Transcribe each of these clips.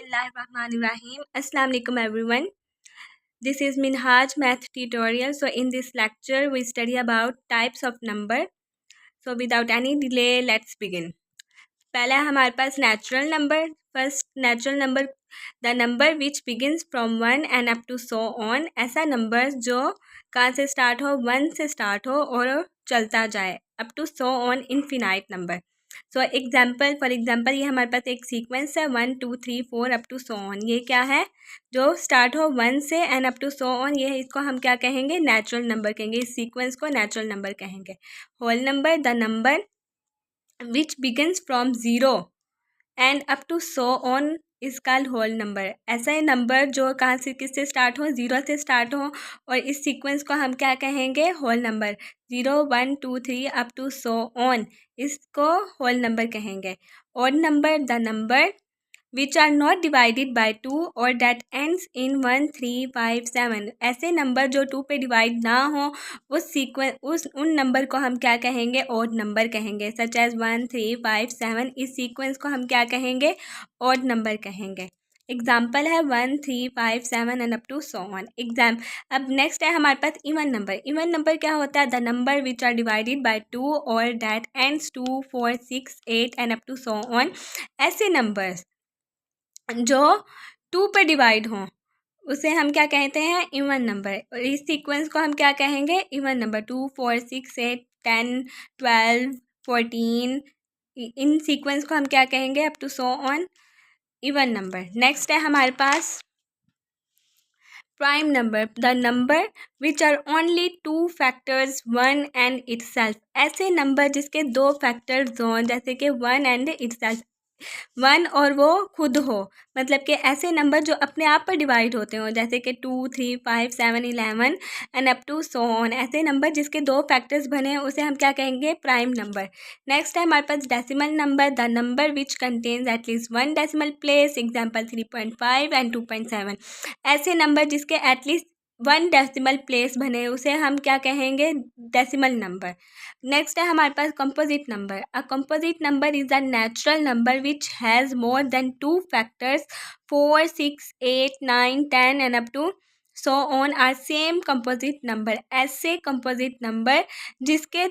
Bismillahirrahmanirrahim. Assalamu alaikum everyone. This is Minhaj Math Tutorial. So in this lecture we study about types of number. So without any delay let's begin. पहला हमारे पास natural number. First natural number, the number which begins from 1 and up to so on. ऐसा number जो कहाँ से start हो, 1 से start हो और चलता जाए up to so on infinite number. So example for example ये हमारे पास एक सीक्वेंस है 1 2 3 4 अप टू सो ऑन. ये क्या है जो स्टार्ट हो 1 से end up to so on, ये इसको हम क्या कहेंगे, नेचुरल नंबर कहेंगे. इस सीक्वेंस को नेचुरल नंबर कहेंगे. Whole number, the number which begins from 0 and up to so on is called whole number. ऐसा है नंबर जो कहाँ से किससे स्टार्ट हो, 0 से स्टार्ट हो और इस सीक्वेंस को हम क्या कहेंगे, whole number. 0 1 2 3 up to so on, इसको होल नंबर कहेंगे. Odd number, the number which are not divided by 2 और डैट एंड्स इन 1 3 5 7. ऐसे नंबर जो 2 पे डिवाइड ना हो उस सीक्वेंस उन नंबर को हम क्या कहेंगे, ऑड नंबर कहेंगे. Such as 1 3 5 7. इस सीक्वेंस को हम क्या कहेंगे, ऑड नंबर कहेंगे. एग्जाम्पल है 1 3 5 7 and up to so on. अब नेक्स्ट है हमारे पास इवन नंबर. इवन नंबर क्या होता है, the number which are divided by 2 और that ends 2 4 6 8 and up to so on. ऐसे नंबर्स जो 2 पे डिवाइड हों उसे हम क्या कहते हैं, इवन नंबर. और इस सीक्वेंस को हम क्या कहेंगे, इवन नंबर. 2 4 6 8 10 12 14. इन सीक्वेंस को हम क्या कहेंगे, up to so on, even number. Next है हमारे पास prime number, the number which are only 2 factors 1 and itself. ऐसे नंबर जिसके 2 फैक्टर्स हों, जैसे कि 1 एंड इटसेल्फ, 1 और वो खुद हो. मतलब कि ऐसे नंबर जो अपने आप पर डिवाइड होते हो, जैसे कि 2 3 5 7 11 and up to so on. ऐसे नंबर जिसके 2 फैक्टर्स बने हैं उसे हम क्या कहेंगे, प्राइम नंबर. नेक्स्ट है हमारे पास decimal number, the number which contains at least 1 decimal place. Example 3.5 and 2.7. ऐसे नंबर जिसके एटलीस्ट 1 डेसिमल प्लेस बने उसे हम क्या कहेंगे, डेसिमल नंबर. नेक्स्ट है हमारे पास composite number. A composite number is a natural number which has more than 2 factors. 4 6 8 9 10 and up to so on are same composite number. ऐसे कंपोजिट नंबर जिसके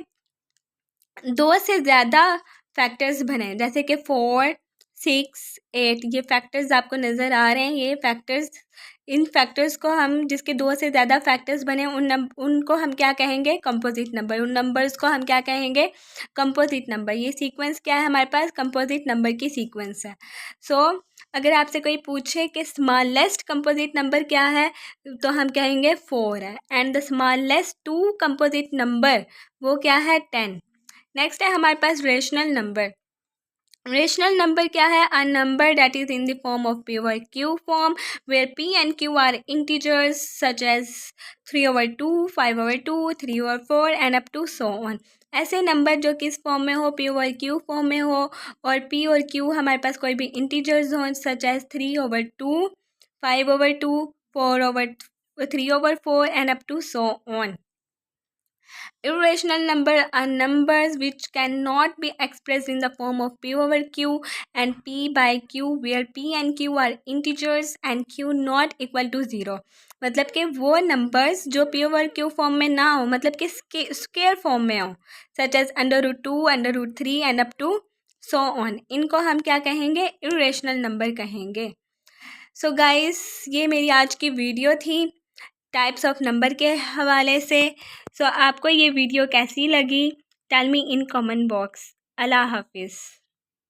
2 से ज़्यादा फैक्टर्स बने, जैसे कि 4 6 8. ये फैक्टर्स आपको नज़र आ रहे हैं, ये फैक्टर्स. इन फैक्टर्स को हम जिसके 2 से ज़्यादा फैक्टर्स बने उनको हम क्या कहेंगे, कंपोजिट नंबर. उन नंबर्स को हम क्या कहेंगे, कंपोजिट नंबर. ये सीक्वेंस क्या है हमारे पास, कंपोजिट नंबर की सीक्वेंस है. सो अगर आपसे कोई पूछे कि स्मॉलेस्ट कंपोजिट नंबर क्या है तो हम कहेंगे 4 है. And the smallest 2 composite number वो क्या है, 10. नेक्स्ट है हमारे पास रेशनल नंबर. रेशनल नंबर क्या है, a number that is in the form of pure q form where p and q are integers such as 3/2 5/2 3/4 and up to so on. ऐसे नंबर जो किस फॉर्म में हो, प्योर क्यू फॉर्म में हो और p और q हमारे पास कोई भी इंटीजर्स हो such as 3/2 5/2 3/4 and up to so on. Irrational number are numbers which cannot be expressed in the form of p over q and p by q where p and q are integers and q not equal to 0. मतलब कि वो numbers जो p over q form में ना हो, मतलब कि square form में हो, such as √2 √3 and up to so on. इनको हम क्या कहेंगे, इरेशनल नंबर कहेंगे. सो गाइस ये मेरी आज की वीडियो थी टाइप्स ऑफ नंबर के हवाले से. सो आपको ये वीडियो कैसी लगी, tell me in comment box. Allah हाफिज़.